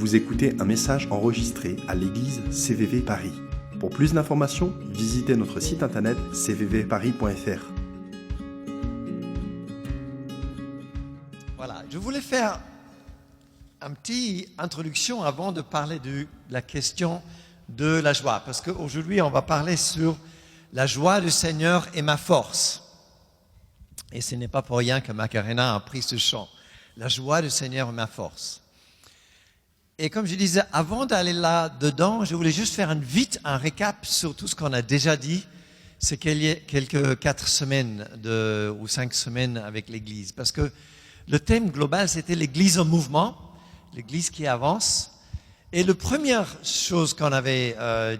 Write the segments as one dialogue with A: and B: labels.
A: Vous écoutez un message enregistré à l'église CVV Paris. Pour plus d'informations, visitez notre site internet cvvparis.fr.
B: Voilà, je voulais faire une petite introduction avant de parler de la question de la joie, parce qu'aujourd'hui on va parler sur la joie du Seigneur et ma force. Et ce n'est pas pour rien que Macarena a pris ce chant, la joie du Seigneur et ma force. Et comme je disais, avant d'aller là-dedans, je voulais juste faire un récap sur tout ce qu'on a déjà dit ces quelques 4 semaines ou 5 semaines avec l'Église. Parce que le thème global, c'était l'Église en mouvement, l'Église qui avance. Et la première chose qu'on avait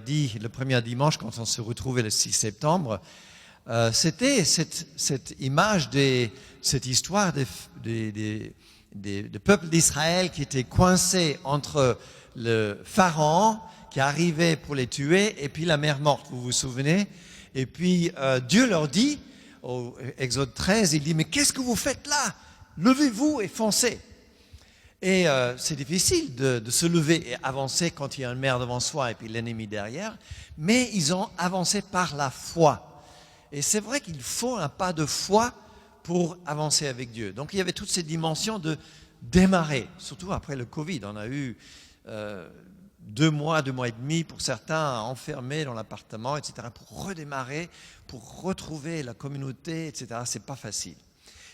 B: dit le premier dimanche, quand on se retrouvait le 6 septembre, c'était cette image, cette histoire du peuple d'Israël qui était coincé entre le pharaon qui arrivait pour les tuer et puis la mer morte, vous vous souvenez? Et puis Dieu leur dit, au Exode 13, il dit « Mais qu'est-ce que vous faites là? Levez-vous et foncez !» Et c'est difficile de se lever et avancer quand il y a une mer devant soi et puis l'ennemi derrière, mais ils ont avancé par la foi. Et c'est vrai qu'il faut un pas de foi pour avancer avec Dieu. Donc il y avait toutes ces dimensions de démarrer, surtout après le Covid. On a eu 2 mois et demi pour certains enfermés dans l'appartement, etc., pour redémarrer, pour retrouver la communauté, etc. C'est pas facile.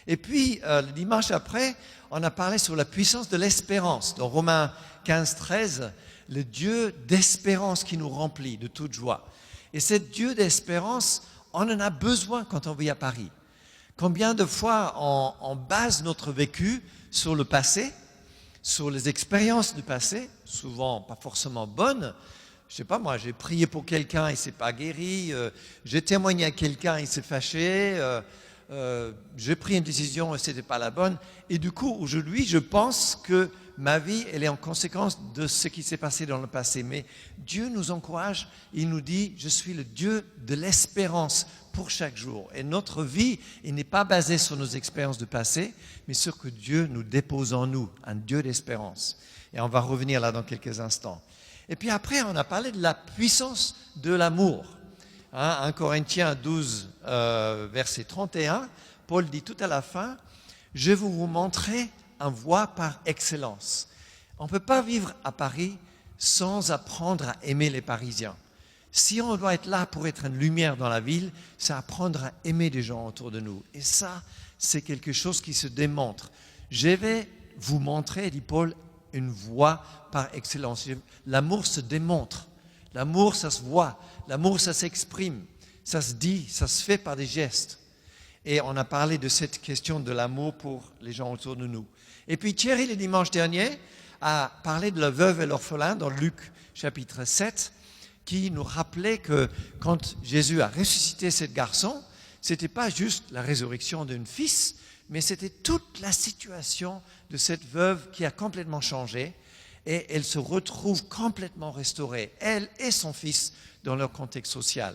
B: Et puis, le dimanche après, on a parlé sur la puissance de l'espérance. Dans Romains 15, 13, le Dieu d'espérance qui nous remplit de toute joie. Et ce Dieu d'espérance, on en a besoin quand on vit à Paris. Combien de fois on base notre vécu sur le passé, sur les expériences du passé, souvent pas forcément bonnes. Je sais pas, moi, j'ai prié pour quelqu'un, il s'est pas guéri. J'ai témoigné à quelqu'un, il s'est fâché. J'ai pris une décision et c'était pas la bonne. Et du coup, aujourd'hui, je pense que ma vie, elle est en conséquence de ce qui s'est passé dans le passé. Mais Dieu nous encourage, il nous dit, je suis le Dieu de l'espérance pour chaque jour. Et notre vie, elle n'est pas basée sur nos expériences du passé, mais sur que Dieu nous dépose en nous, un Dieu d'espérance. Et on va revenir là dans quelques instants. Et puis après, on a parlé de la puissance de l'amour. 1 Corinthiens 12, verset 31, Paul dit tout à la fin, « Je vais vous montrer une voie par excellence. » On ne peut pas vivre à Paris sans apprendre à aimer les Parisiens. Si on doit être là pour être une lumière dans la ville, c'est apprendre à aimer les gens autour de nous. Et ça, c'est quelque chose qui se démontre. Je vais vous montrer, dit Paul, une voie par excellence. L'amour se démontre. L'amour, ça se voit. L'amour, ça s'exprime. Ça se dit, ça se fait par des gestes. Et on a parlé de cette question de l'amour pour les gens autour de nous. Et puis Thierry, le dimanche dernier, a parlé de la veuve et l'orphelin dans Luc chapitre 7, qui nous rappelait que quand Jésus a ressuscité ce garçon, ce n'était pas juste la résurrection d'un fils, mais c'était toute la situation de cette veuve qui a complètement changé et elle se retrouve complètement restaurée, elle et son fils, dans leur contexte social.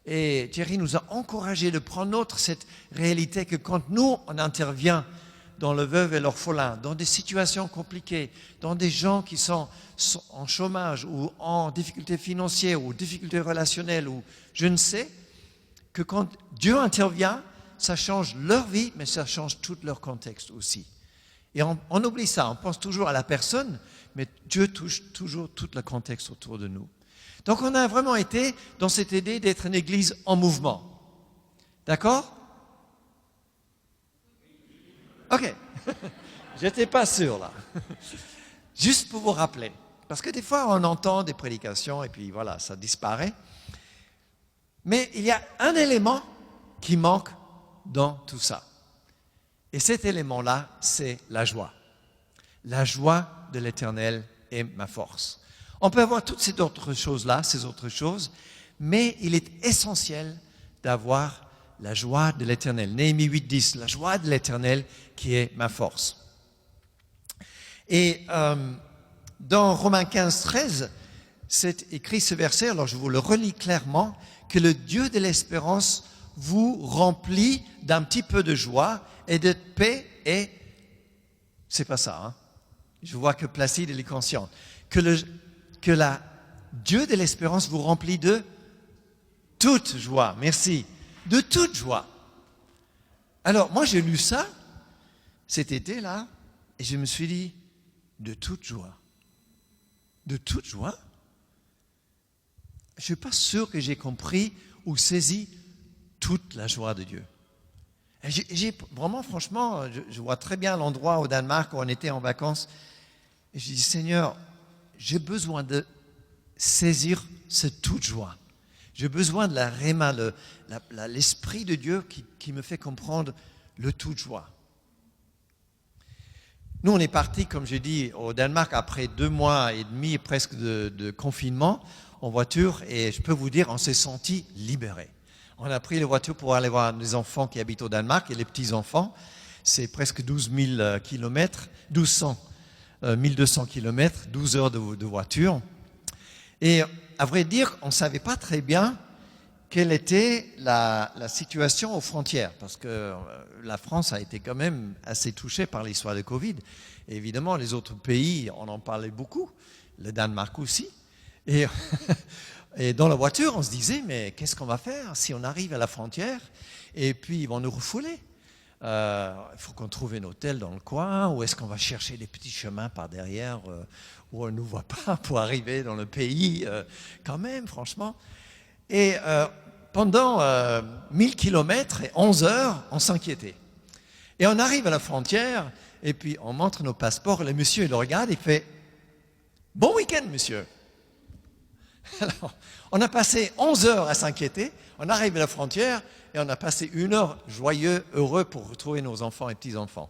B: Et Thierry nous a encouragé de prendre notre cette réalité que quand nous, on intervient dans le veuve et l'orphelin, dans des situations compliquées, dans des gens qui sont en chômage ou en difficulté financière ou difficulté relationnelle ou je ne sais, que quand Dieu intervient, ça change leur vie, mais ça change tout leur contexte aussi. Et on oublie ça, on pense toujours à la personne, mais Dieu touche toujours tout le contexte autour de nous. Donc on a vraiment été dans cette idée d'être une église en mouvement. D'accord? Ok, j'étais pas sûr là. Juste pour vous rappeler, parce que des fois on entend des prédications et puis voilà, ça disparaît. Mais il y a un élément qui manque dans tout ça. Et cet élément-là, c'est la joie. La joie de l'Éternel est ma force. On peut avoir toutes ces autres choses-là, ces autres choses, mais il est essentiel d'avoir la joie de l'Éternel. Néhémie 8:10, la joie de l'Éternel qui est ma force. Et dans Romains 15:13, c'est écrit ce verset, alors je vous le relis clairement, que le Dieu de l'espérance vous remplit d'un petit peu de joie et de paix et... C'est pas ça, hein? Je vois que Placide, il est conscient. Que Dieu de l'espérance vous remplit de toute joie. Merci. De toute joie. Alors, moi, j'ai lu ça cet été-là, et je me suis dit, de toute joie. De toute joie? Je ne suis pas sûr que j'ai compris ou saisi toute la joie de Dieu. Vraiment, franchement, je vois très bien l'endroit au Danemark où on était en vacances. Et je dis, Seigneur, j'ai besoin de saisir cette toute joie. J'ai besoin de la réma, l'esprit de Dieu qui me fait comprendre le toute joie. Nous, on est partis, comme j'ai dit, au Danemark après 2 mois et demi presque de confinement en voiture. Et je peux vous dire, on s'est sentis libérés. On a pris la voiture pour aller voir les enfants qui habitent au Danemark et les petits-enfants. C'est presque 12 000 kilomètres, 1200 kilomètres, 12 heures de voiture. Et à vrai dire, on ne savait pas très bien quelle était la situation aux frontières, parce que la France a été quand même assez touchée par l'histoire de Covid. Et évidemment, les autres pays, on en parlait beaucoup, le Danemark aussi. Et, et dans la voiture, on se disait, mais qu'est-ce qu'on va faire si on arrive à la frontière et puis ils vont nous refouler? Il faut qu'on trouve un hôtel dans le coin, ou est-ce qu'on va chercher des petits chemins par derrière où on ne nous voit pas pour arriver dans le pays quand même, franchement. Et pendant 1000 kilomètres et 11 heures, on s'inquiétait. Et on arrive à la frontière, et puis on montre nos passeports, le monsieur il le regarde, il fait « Bon week-end, monsieur !» Alors, on a passé 11 heures à s'inquiéter, on arrive à la frontière, et on a passé 1 heure joyeux, heureux pour retrouver nos enfants et petits-enfants.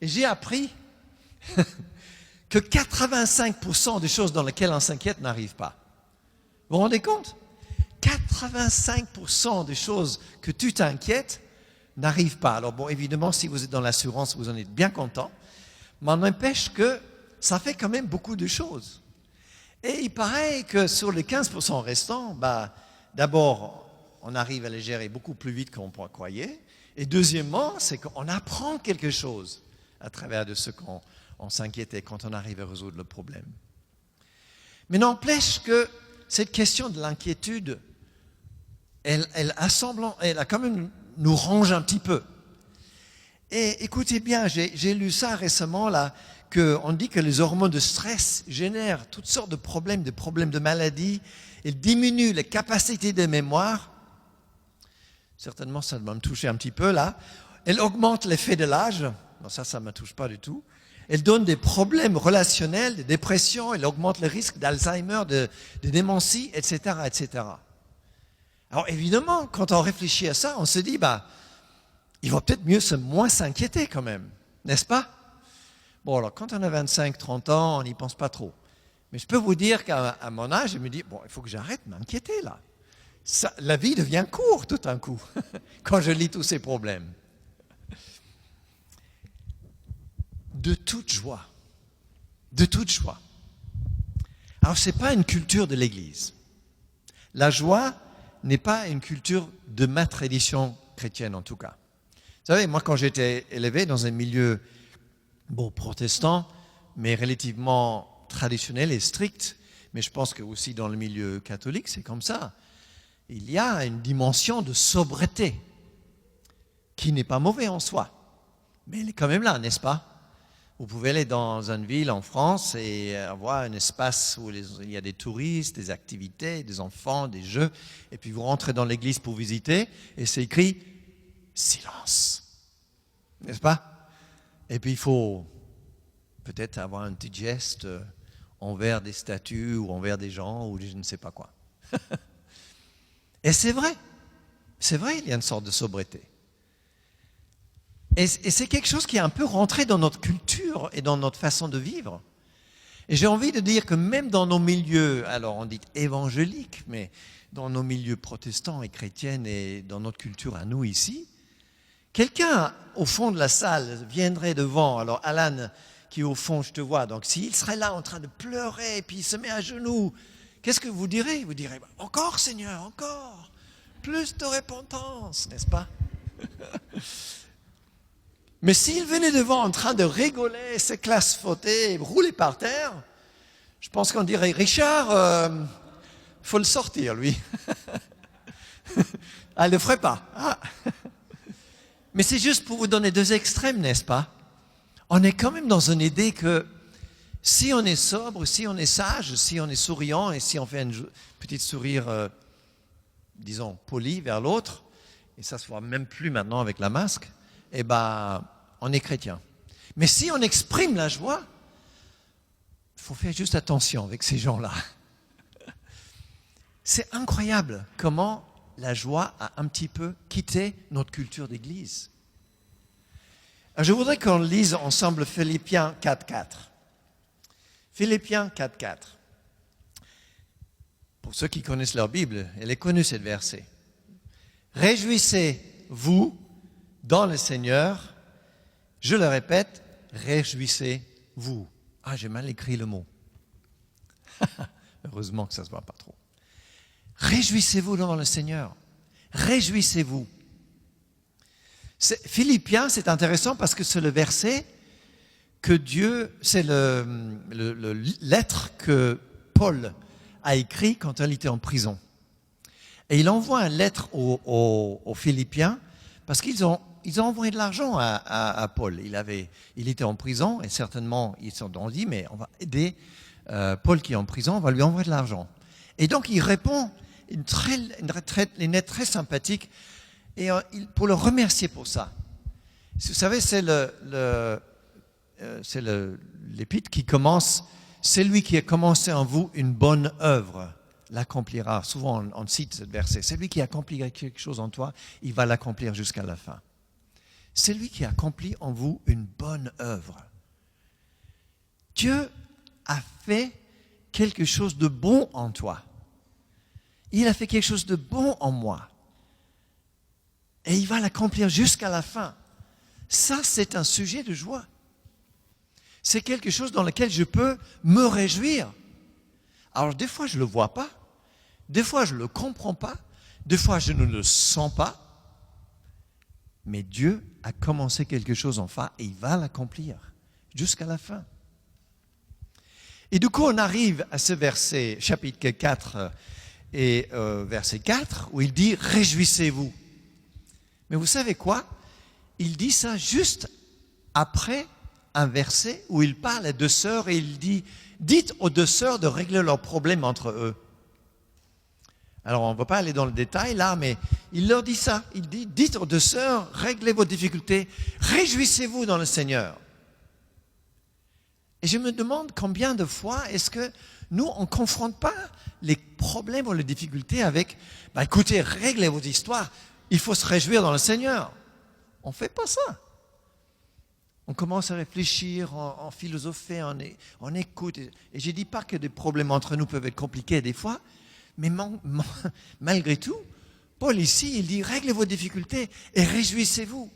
B: Et j'ai appris que 85% des choses dans lesquelles on s'inquiète n'arrivent pas. Vous vous rendez compte? 85% des choses que tu t'inquiètes n'arrivent pas. Alors bon, évidemment, si vous êtes dans l'assurance, vous en êtes bien content, mais on n'empêche que ça fait quand même beaucoup de choses. Et il paraît que sur les 15% restants, d'abord, on arrive à les gérer beaucoup plus vite qu'on croyait. Et deuxièmement, c'est qu'on apprend quelque chose à travers de ce qu'on s'inquiétait quand on arrive à résoudre le problème. Mais n'empêche que cette question de l'inquiétude, elle a quand même nous range un petit peu. Et écoutez bien, j'ai lu ça récemment là, qu'on dit que les hormones de stress génèrent toutes sortes de problèmes de maladies, elles diminuent les capacités de mémoire. Certainement, ça va me toucher un petit peu là. Elles augmentent l'effet de l'âge. Non, ça ne me touche pas du tout. Elles donnent des problèmes relationnels, des dépressions, elles augmentent le risque d'Alzheimer, de démentie, etc., etc. Alors évidemment, quand on réfléchit à ça, on se dit, il vaut peut-être mieux moins s'inquiéter quand même, n'est-ce pas? Bon, alors quand on a 25, 30 ans, on n'y pense pas trop. Mais je peux vous dire qu'à mon âge, je me dis, il faut que j'arrête de m'inquiéter là. La vie devient courte tout d'un coup, quand je lis tous ces problèmes. De toute joie. De toute joie. Alors, ce n'est pas une culture de l'Église. La joie n'est pas une culture de ma tradition chrétienne, en tout cas. Vous savez, moi, quand j'étais élevé dans un milieu, protestant, mais relativement traditionnel et strict, mais je pense que aussi dans le milieu catholique, c'est comme ça. Il y a une dimension de sobriété qui n'est pas mauvaise en soi, mais elle est quand même là, n'est-ce pas? Vous pouvez aller dans une ville en France et avoir un espace où il y a des touristes, des activités, des enfants, des jeux, et puis vous rentrez dans l'église pour visiter et c'est écrit « silence », n'est-ce pas? Et puis il faut peut-être avoir un petit geste envers des statues ou envers des gens ou je ne sais pas quoi. Et c'est vrai, il y a une sorte de sobriété. Et c'est quelque chose qui est un peu rentré dans notre culture et dans notre façon de vivre. Et j'ai envie de dire que même dans nos milieux, alors on dit évangéliques, mais dans nos milieux protestants et chrétiens et dans notre culture à nous ici, quelqu'un au fond de la salle viendrait devant, alors Alan qui est au fond, je te vois, donc s'il serait là en train de pleurer et puis il se met à genoux, qu'est-ce que vous direz? Vous direz, encore Seigneur, encore, plus de repentance, n'est-ce pas? Mais s'il venait devant en train de rigoler, se classe-fauter, rouler par terre, je pense qu'on dirait, Richard, faut le sortir, lui. Elle ne le ferait pas. Ah. Mais c'est juste pour vous donner deux extrêmes, n'est-ce pas? On est quand même dans une idée que si on est sobre, si on est sage, si on est souriant et si on fait une petite sourire, disons, poli vers l'autre, et ça se voit même plus maintenant avec la masque, eh ben, on est chrétien. Mais si on exprime la joie, il faut faire juste attention avec ces gens-là. C'est incroyable comment la joie a un petit peu quitté notre culture d'église. Alors, je voudrais qu'on lise ensemble Philippiens 4.4. Philippiens 4.4. Pour ceux qui connaissent leur Bible, elle est connue cette verset. Réjouissez-vous dans le Seigneur. Je le répète, réjouissez-vous. Ah, j'ai mal écrit le mot. Heureusement que ça ne se voit pas trop. Réjouissez-vous dans le Seigneur. Réjouissez-vous. Philippiens, c'est intéressant parce que c'est le verset que Dieu, c'est le lettre que Paul a écrit quand il était en prison. Et il envoie une lettre aux Philippiens parce qu'ils ont envoyé de l'argent à Paul. Il était en prison et certainement ils se sont dit, mais on va aider Paul qui est en prison, on va lui envoyer de l'argent. Et donc il répond une lettre très sympathique et pour le remercier pour ça. Vous savez, c'est l'épître qui commence, c'est lui qui a commencé en vous une bonne œuvre, l'accomplira. Souvent on cite ce verset, c'est lui qui accomplit quelque chose en toi, il va l'accomplir jusqu'à la fin. C'est lui qui accomplit en vous une bonne œuvre. Dieu a fait quelque chose de bon en toi. Il a fait quelque chose de bon en moi. Et il va l'accomplir jusqu'à la fin. Ça, c'est un sujet de joie. C'est quelque chose dans lequel je peux me réjouir. Alors, des fois, je ne le vois pas. Des fois, je ne le comprends pas. Des fois, je ne le sens pas. Mais Dieu a commencé quelque chose enfin et il va l'accomplir jusqu'à la fin. Et du coup, on arrive à ce verset, chapitre 4 et verset 4, où il dit « Réjouissez-vous ». Mais vous savez quoi? Il dit ça juste après un verset où il parle à deux sœurs et il dit « Dites aux deux sœurs de régler leurs problèmes entre eux ». Alors, on ne va pas aller dans le détail là, mais il leur dit ça. Il dit « Dites aux deux sœurs, réglez vos difficultés, réjouissez-vous dans le Seigneur ». Et je me demande combien de fois est-ce que nous, on ne confronte pas les problèmes ou les difficultés avec « Écoutez, réglez vos histoires, il faut se réjouir dans le Seigneur ». On ne fait pas ça. On commence à réfléchir, en philosopher, on écoute. Et je ne dis pas que des problèmes entre nous peuvent être compliqués des fois, mais malgré tout, Paul ici, il dit « Réglez vos difficultés et réjouissez-vous ».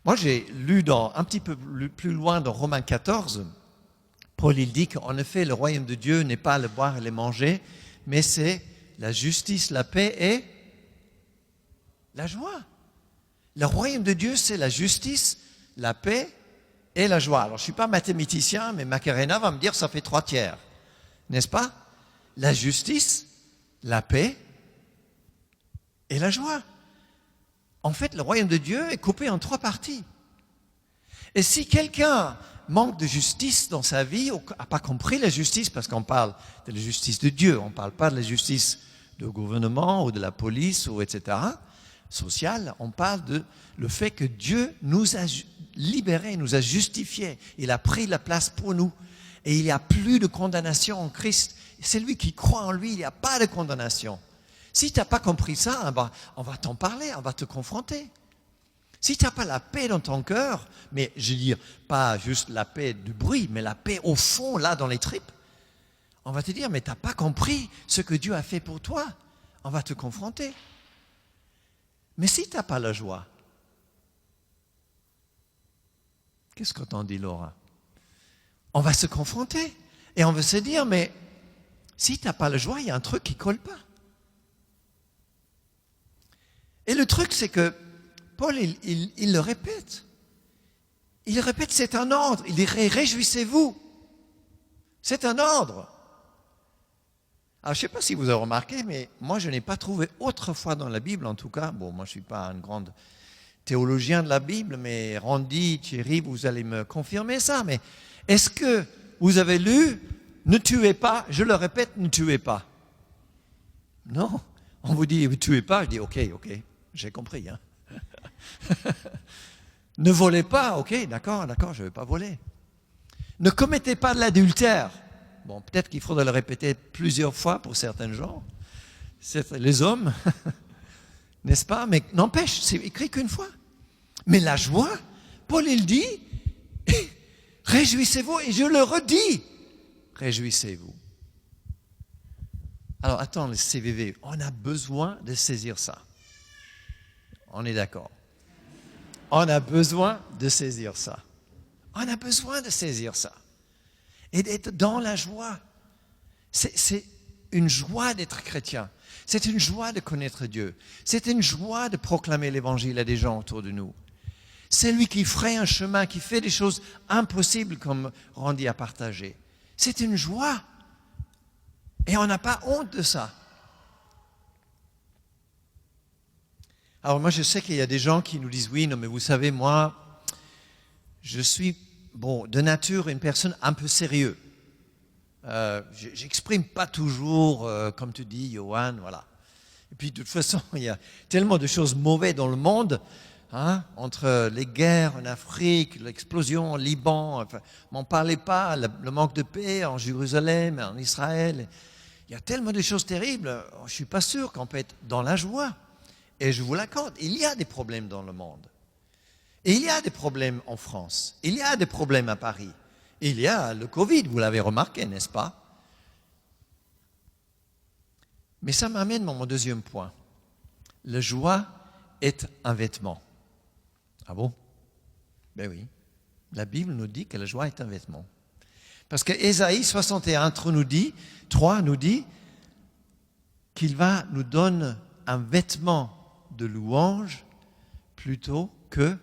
B: Moi, j'ai lu un petit peu plus loin dans Romains 14, Paul il dit qu'en effet, le royaume de Dieu n'est pas le boire et le manger, mais c'est la justice, la paix et la joie. Le royaume de Dieu, c'est la justice, la paix et la joie. Alors, je ne suis pas mathématicien, mais Macarena va me dire que ça fait 3/3, n'est-ce pas? La justice, la paix et la joie. En fait, le royaume de Dieu est coupé en 3 parties. Et si quelqu'un manque de justice dans sa vie, ou n'a pas compris la justice, parce qu'on parle de la justice de Dieu, on ne parle pas de la justice du gouvernement ou de la police, ou etc., sociale, on parle de le fait que Dieu nous a libérés, nous a justifiés. Il a pris la place pour nous. Et il n'y a plus de condamnation en Christ. C'est lui qui croit en lui, il n'y a pas de condamnation. Si tu n'as pas compris ça, on va t'en parler, on va te confronter. Si tu n'as pas la paix dans ton cœur, mais je veux dire, pas juste la paix du bruit, mais la paix au fond, là, dans les tripes, on va te dire, mais tu n'as pas compris ce que Dieu a fait pour toi. On va te confronter. Mais si tu n'as pas la joie, qu'est-ce que t'en dis, Laura? On va se confronter et on va se dire, mais si tu n'as pas la joie, il y a un truc qui ne colle pas. Et le truc, c'est que Paul, il le répète. Il répète, c'est un ordre. Il dit, réjouissez-vous. C'est un ordre. Alors, je ne sais pas si vous avez remarqué, mais moi, je n'ai pas trouvé autrefois dans la Bible, en tout cas. Bon, moi, je ne suis pas un grand théologien de la Bible, mais Randy, Thierry, vous allez me confirmer ça. Mais est-ce que vous avez lu « Ne tuez pas », je le répète, « Ne tuez pas ». Non. On vous dit « Ne tuez pas », je dis « Ok, j'ai compris. Hein. » Ne volez pas, ok, d'accord, je ne vais pas voler. Ne commettez pas de l'adultère. Bon, peut-être qu'il faudrait le répéter plusieurs fois pour certains gens. C'est les hommes, n'est-ce pas? Mais n'empêche, c'est écrit qu'une fois. Mais la joie, Paul, il dit, réjouissez-vous, et je le redis, réjouissez-vous. Alors, attends, le CVV, on a besoin de saisir ça. On est d'accord. On a besoin de saisir ça. On a besoin de saisir ça. Et d'être dans la joie. C'est une joie d'être chrétien. C'est une joie de connaître Dieu. C'est une joie de proclamer l'évangile à des gens autour de nous. C'est lui qui fraye un chemin, qui fait des choses impossibles comme Randy a partagé. C'est une joie. Et on n'a pas honte de ça. Alors moi, je sais qu'il y a des gens qui nous disent, oui, non, mais vous savez, moi, je suis, de nature, une personne un peu sérieuse. J'exprime pas toujours, comme tu dis, Johan, voilà. Et puis, de toute façon, il y a tellement de choses mauvaises dans le monde, hein, entre les guerres en Afrique, l'explosion au Liban, enfin, m'en parlez pas, le manque de paix en Jérusalem, en Israël. Il y a tellement de choses terribles, je ne suis pas sûr qu'on peut être dans la joie. Et je vous l'accorde, il y a des problèmes dans le monde. Et il y a des problèmes en France. Il y a des problèmes à Paris. Il y a le Covid, vous l'avez remarqué, n'est-ce pas? Mais ça m'amène à mon deuxième point. La joie est un vêtement. Ah bon? Ben oui. La Bible nous dit que la joie est un vêtement. Parce que Ésaïe 61, 3 nous dit qu'il va nous donner un vêtement de louange plutôt que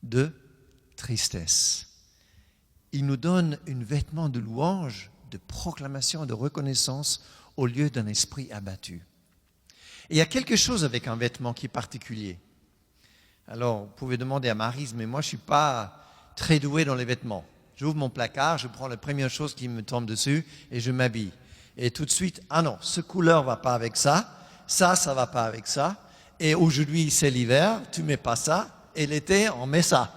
B: de tristesse. Il nous donne un vêtement de louange, de proclamation, de reconnaissance au lieu d'un esprit abattu. Et il y a quelque chose avec un vêtement qui est particulier. Alors, vous pouvez demander à Maryse, mais moi je ne suis pas très doué dans les vêtements. J'ouvre mon placard, je prends la première chose qui me tombe dessus et je m'habille. Et tout de suite, ah non, ce couleur ne va pas avec ça ne va pas avec ça. Et aujourd'hui, c'est l'hiver, tu ne mets pas ça. Et l'été, on met ça.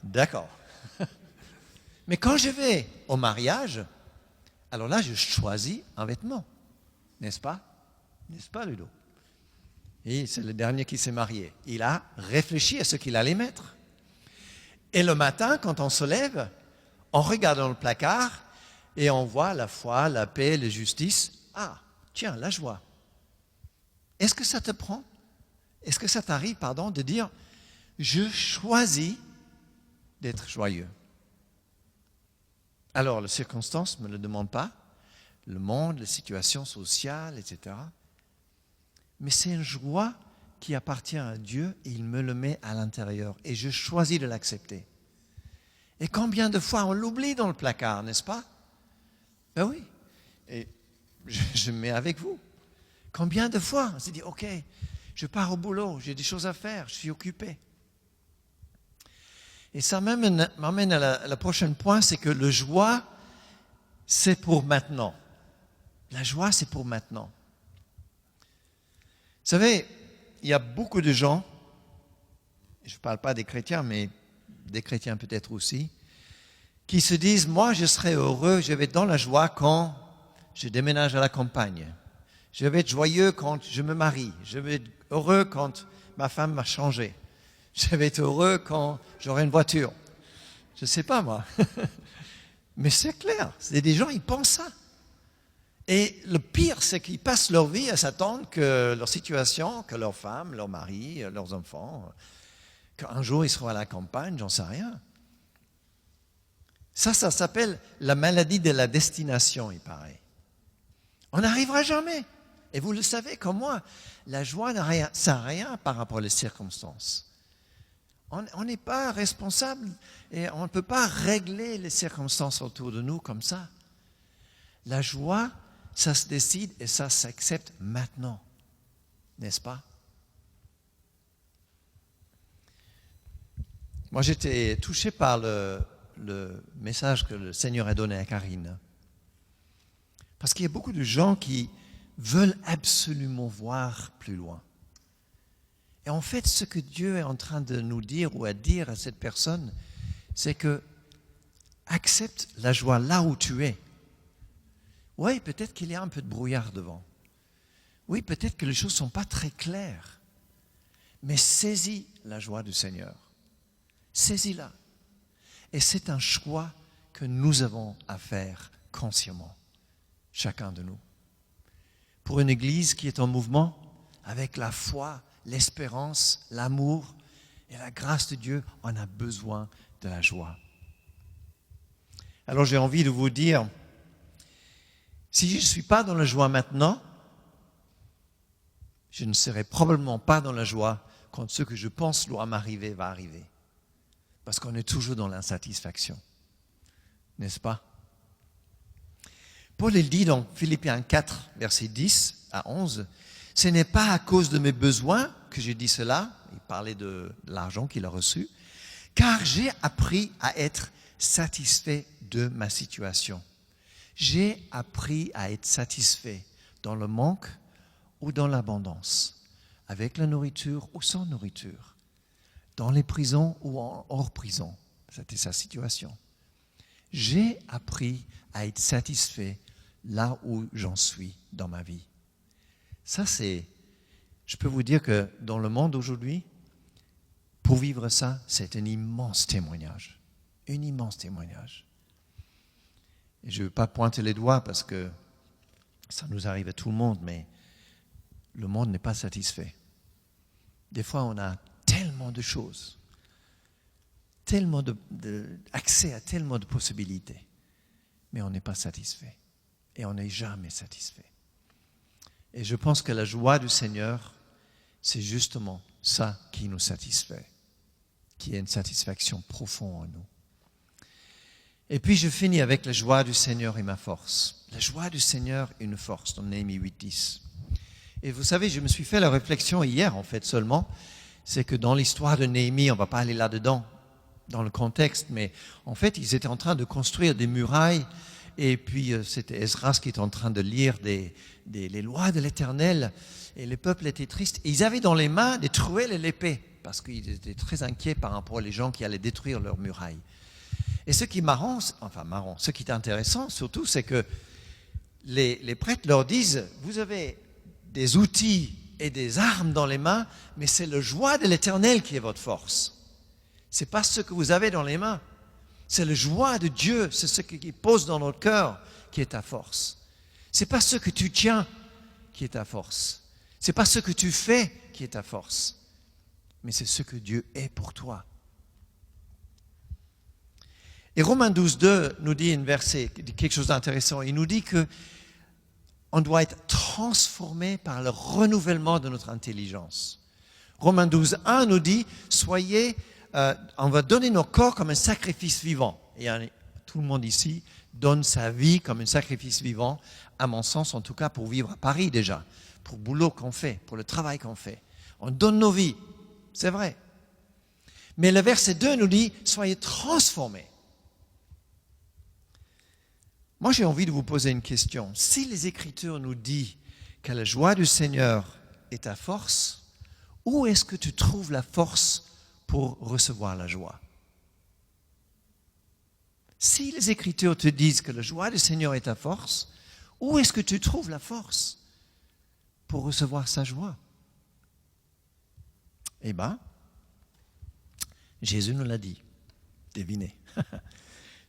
B: D'accord. Mais quand je vais au mariage, alors là, je choisis un vêtement. N'est-ce pas? N'est-ce pas, Ludo? Et c'est le dernier qui s'est marié. Il a réfléchi à ce qu'il allait mettre. Et le matin, quand on se lève, on regarde dans le placard et on voit la foi, la paix, la justice. Ah, tiens, la joie. Est-ce que ça te prend? Est-ce que ça t'arrive, de dire « Je choisis d'être joyeux ». Alors, les circonstances ne me le demandent pas, le monde, les situations sociales, etc. Mais c'est une joie qui appartient à Dieu et il me le met à l'intérieur. Et je choisis de l'accepter. Et combien de fois on l'oublie dans le placard, n'est-ce pas? Ben oui. Et je me mets avec vous. Combien de fois on s'est dit, ok, je pars au boulot, j'ai des choses à faire, je suis occupé. Et ça m'amène à la prochaine point, c'est que la joie, c'est pour maintenant. La joie, c'est pour maintenant. Vous savez, il y a beaucoup de gens, je ne parle pas des chrétiens, mais des chrétiens peut-être aussi, qui se disent, moi je serai heureux, je vais être dans la joie quand je déménage à la campagne. Je vais être joyeux quand je me marie. Je vais être heureux quand ma femme m'a changé. Je vais être heureux quand j'aurai une voiture. Je ne sais pas moi. Mais c'est clair, c'est des gens, ils pensent ça. Et le pire, c'est qu'ils passent leur vie à s'attendre que leur situation, que leur femme, leur mari, leurs enfants, qu'un jour ils seront à la campagne, j'en sais rien. Ça s'appelle la maladie de la destination, il paraît. On n'arrivera jamais. Et vous le savez comme moi, la joie n'a rien, ça n'a rien par rapport aux circonstances. On n'est pas responsable et on ne peut pas régler les circonstances autour de nous comme ça. La joie, ça se décide et ça s'accepte maintenant, n'est-ce pas? Moi, j'étais touché par le message que le Seigneur a donné à Karine. Parce qu'il y a beaucoup de gens qui veulent absolument voir plus loin. Et en fait, ce que Dieu est en train de nous dire ou à dire à cette personne, c'est que accepte la joie là où tu es. Oui, peut-être qu'il y a un peu de brouillard devant. Oui, peut-être que les choses ne sont pas très claires. Mais saisis la joie du Seigneur. Saisis-la. Et c'est un choix que nous avons à faire consciemment, chacun de nous. Pour une Église qui est en mouvement, avec la foi, l'espérance, l'amour et la grâce de Dieu, on a besoin de la joie. Alors j'ai envie de vous dire, si je ne suis pas dans la joie maintenant, je ne serai probablement pas dans la joie quand ce que je pense doit m'arriver va arriver. Parce qu'on est toujours dans l'insatisfaction. N'est-ce pas? Paul il dit dans Philippiens 4, versets 10 à 11, « Ce n'est pas à cause de mes besoins que j'ai dit cela. » Il parlait de l'argent qu'il a reçu. « Car j'ai appris à être satisfait de ma situation. » J'ai appris à être satisfait dans le manque ou dans l'abondance, avec la nourriture ou sans nourriture, dans les prisons ou hors prison. C'était sa situation. J'ai appris à être satisfait là où j'en suis dans ma vie. Ça, je peux vous dire que dans le monde aujourd'hui, pour vivre ça, c'est un immense témoignage. Un immense témoignage. Et je ne veux pas pointer les doigts parce que ça nous arrive à tout le monde, mais le monde n'est pas satisfait. Des fois, on a tellement de choses, tellement accès à tellement de possibilités, mais on n'est pas satisfait. Et on n'est jamais satisfait. Et je pense que la joie du Seigneur, c'est justement ça qui nous satisfait, qui est une satisfaction profonde en nous. Et puis je finis avec la joie du Seigneur et ma force. La joie du Seigneur et une force, dans Néhémie 8:10. Et vous savez, je me suis fait la réflexion hier, en fait, seulement, c'est que dans l'histoire de Néhémie, on ne va pas aller là-dedans, dans le contexte, mais en fait, ils étaient en train de construire des murailles, et puis c'était Esdras qui était en train de lire les lois de l'Éternel, et le peuple était triste. Et ils avaient dans les mains des truelles et l'épée, parce qu'ils étaient très inquiets par rapport aux gens qui allaient détruire leurs murailles. Et ce qui ce qui est intéressant surtout, c'est que les prêtres leur disent, vous avez des outils et des armes dans les mains, mais c'est la joie de l'Éternel qui est votre force. Ce n'est pas ce que vous avez dans les mains. C'est la joie de Dieu, c'est ce qu'il pose dans notre cœur qui est ta force. Ce n'est pas ce que tu tiens qui est ta force. Ce n'est pas ce que tu fais qui est ta force. Mais c'est ce que Dieu est pour toi. Et Romains 12:2 nous dit quelque chose d'intéressant. Il nous dit que on doit être transformé par le renouvellement de notre intelligence. Romains 12:1 nous dit, on va donner nos corps comme un sacrifice vivant. Et tout le monde ici donne sa vie comme un sacrifice vivant, à mon sens en tout cas pour vivre à Paris déjà, pour le boulot qu'on fait, pour le travail qu'on fait. On donne nos vies, c'est vrai. Mais le verset 2 nous dit, soyez transformés. Moi, j'ai envie de vous poser une question. Si les Écritures nous disent que la joie du Seigneur est ta force, où est-ce que tu trouves la force pour recevoir la joie? Si les Écritures te disent que la joie du Seigneur est ta force, où est-ce que tu trouves la force pour recevoir sa joie? Eh bien, Jésus nous l'a dit. Devinez.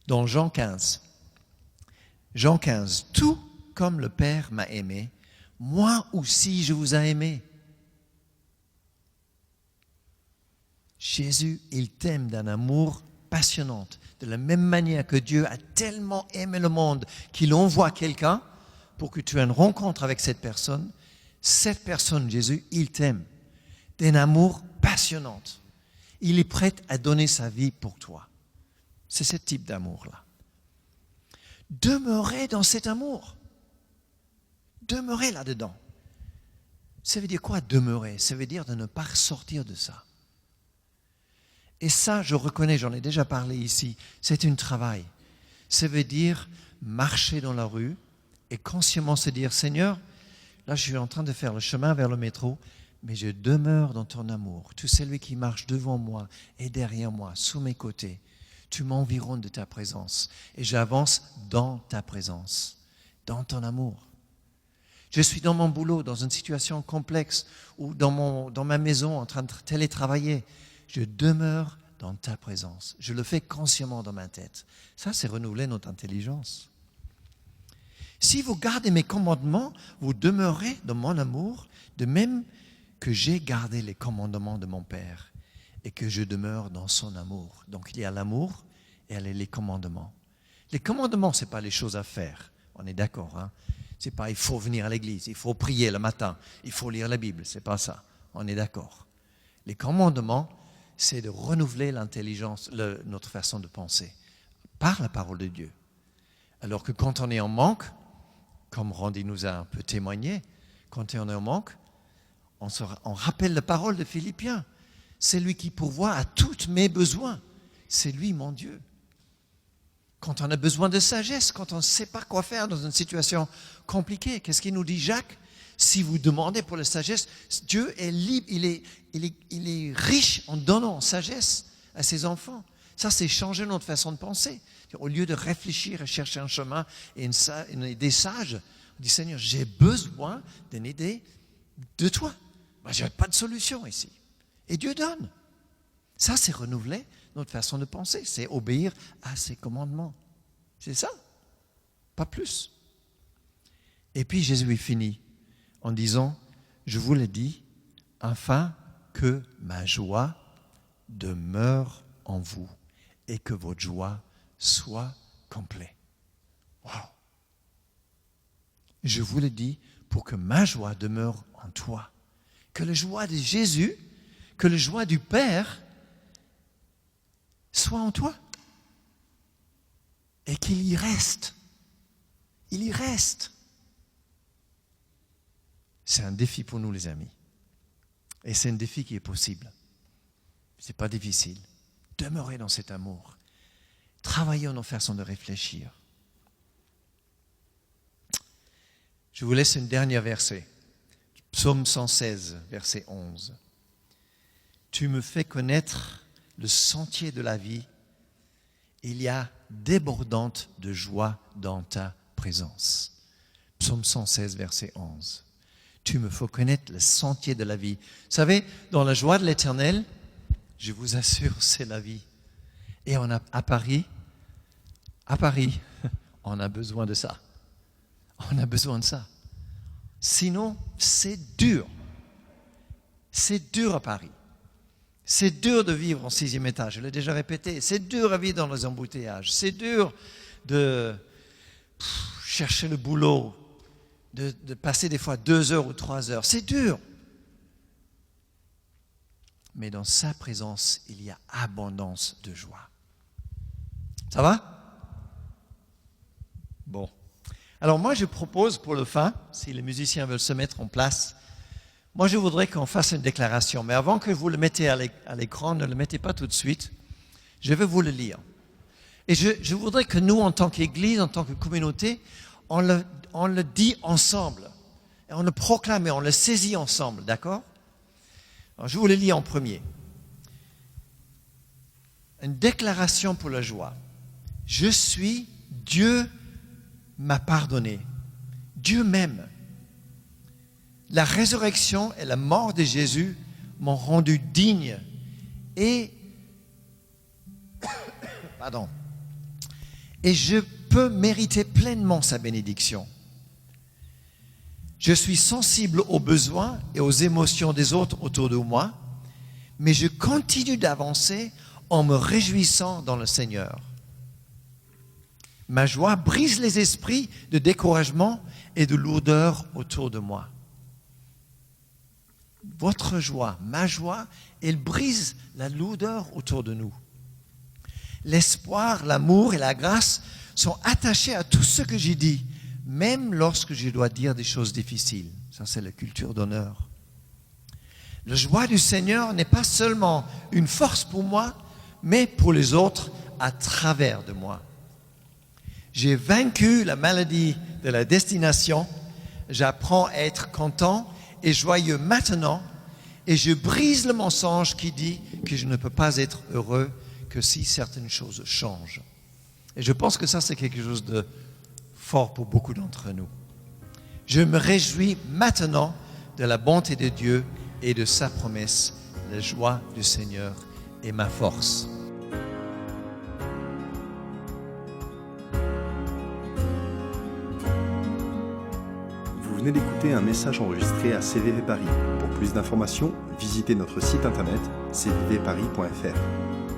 B: Dans Jean 15. Jean 15, « Tout comme le Père m'a aimé, moi aussi je vous ai aimé. » Jésus, il t'aime d'un amour passionnant. De la même manière que Dieu a tellement aimé le monde qu'il envoie quelqu'un pour que tu aies une rencontre avec cette personne, Cette personne, Jésus, il t'aime d'un amour passionnant. Il est prêt à donner sa vie pour toi. C'est ce type d'amour-là. Demeurez dans cet amour. Demeurez là-dedans. Ça veut dire quoi, demeurer? Ça veut dire de ne pas sortir de ça. Et ça, je reconnais, j'en ai déjà parlé ici, c'est un travail. Ça veut dire marcher dans la rue et consciemment se dire, Seigneur, là je suis en train de faire le chemin vers le métro, mais je demeure dans ton amour. Tu es celui qui marche devant moi et derrière moi, sous mes côtés. Tu m'environnes de ta présence et j'avance dans ta présence, dans ton amour. Je suis dans mon boulot, dans une situation complexe ou dans ma maison en train de télétravailler. Je demeure dans ta présence. Je le fais consciemment dans ma tête. Ça, c'est renouveler notre intelligence. Si vous gardez mes commandements, vous demeurez dans mon amour, de même que j'ai gardé les commandements de mon Père et que je demeure dans son amour. Donc, il y a l'amour et il y a les commandements. Les commandements, ce n'est pas les choses à faire. On est d'accord, hein? C'est pas il faut venir à l'église, il faut prier le matin, il faut lire la Bible. C'est pas ça. On est d'accord. Les commandements, c'est de renouveler l'intelligence, notre façon de penser par la parole de Dieu. Alors que quand on est en manque, comme Randy nous a un peu témoigné, quand on est en manque, on rappelle la parole de Philippiens. C'est lui qui pourvoit à tous mes besoins. C'est lui mon Dieu. Quand on a besoin de sagesse, quand on ne sait pas quoi faire dans une situation compliquée, qu'est-ce qu'il nous dit Jacques? Si vous demandez pour la sagesse, Dieu est libre, il est riche en donnant sagesse à ses enfants. Ça, c'est changer notre façon de penser. Au lieu de réfléchir et chercher un chemin et une idée sage, on dit Seigneur, j'ai besoin d'une idée de toi. Moi, je n'ai pas de solution ici. Et Dieu donne. Ça, c'est renouveler notre façon de penser. C'est obéir à ses commandements. C'est ça. Pas plus. Et puis Jésus finit en disant, je vous l'ai dit, afin que ma joie demeure en vous et que votre joie soit complète. Wow. Je vous l'ai dit pour que ma joie demeure en toi. Que la joie de Jésus, que la joie du Père soit en toi. Et qu'il y reste. Il y reste. C'est un défi pour nous, les amis. Et c'est un défi qui est possible. Ce n'est pas difficile. Demeurez dans cet amour. Travaillez en nos façons de réfléchir. Je vous laisse un dernier verset. Psaume 116, verset 11. Tu me fais connaître le sentier de la vie. Il y a débordante de joie dans ta présence. Psaume 116, verset 11. Tu me fais connaître le sentier de la vie. Vous savez, dans la joie de l'Éternel, je vous assure, c'est la vie. Et à Paris, on a besoin de ça. On a besoin de ça. Sinon, c'est dur. C'est dur à Paris. C'est dur de vivre en 6e étage, je l'ai déjà répété. C'est dur à vivre dans les embouteillages. C'est dur de chercher le boulot, de passer des fois 2 heures ou 3 heures. C'est dur. Mais dans sa présence, il y a abondance de joie. Ça va? Bon. Alors moi, je propose pour le fin, si les musiciens veulent se mettre en place, moi je voudrais qu'on fasse une déclaration. Mais avant que vous le mettez à l'écran, ne le mettez pas tout de suite. Je vais vous le lire. Et je voudrais que nous, en tant qu'Église, en tant que communauté, on le dit ensemble. Et on le proclame et on le saisit ensemble, d'accord? Alors, je vous le lis en premier. Une déclaration pour la joie. Je suis, Dieu m'a pardonné. Dieu m'aime. La résurrection et la mort de Jésus m'ont rendu digne et je peux mériter pleinement sa bénédiction. Je suis sensible aux besoins et aux émotions des autres autour de moi, mais je continue d'avancer en me réjouissant dans le Seigneur. Ma joie brise les esprits de découragement et de lourdeur autour de moi. votre joie, ma joie, elle brise la lourdeur autour de nous. L'espoir, l'amour et la grâce sont attachés à tout ce que j'ai dit, même lorsque je dois dire des choses difficiles. Ça, c'est la culture d'honneur. La joie du Seigneur n'est pas seulement une force pour moi, mais pour les autres à travers de moi. J'ai vaincu la maladie de la destination. J'apprends à être content et joyeux maintenant, et je brise le mensonge qui dit que je ne peux pas être heureux que si certaines choses changent. Et je pense que ça, c'est quelque chose de fort pour beaucoup d'entre nous. Je me réjouis maintenant de la bonté de Dieu et de sa promesse. La joie du Seigneur est ma force.
A: Vous venez d'écouter un message enregistré à CVV Paris. Pour plus d'informations, visitez notre site internet cvvparis.fr.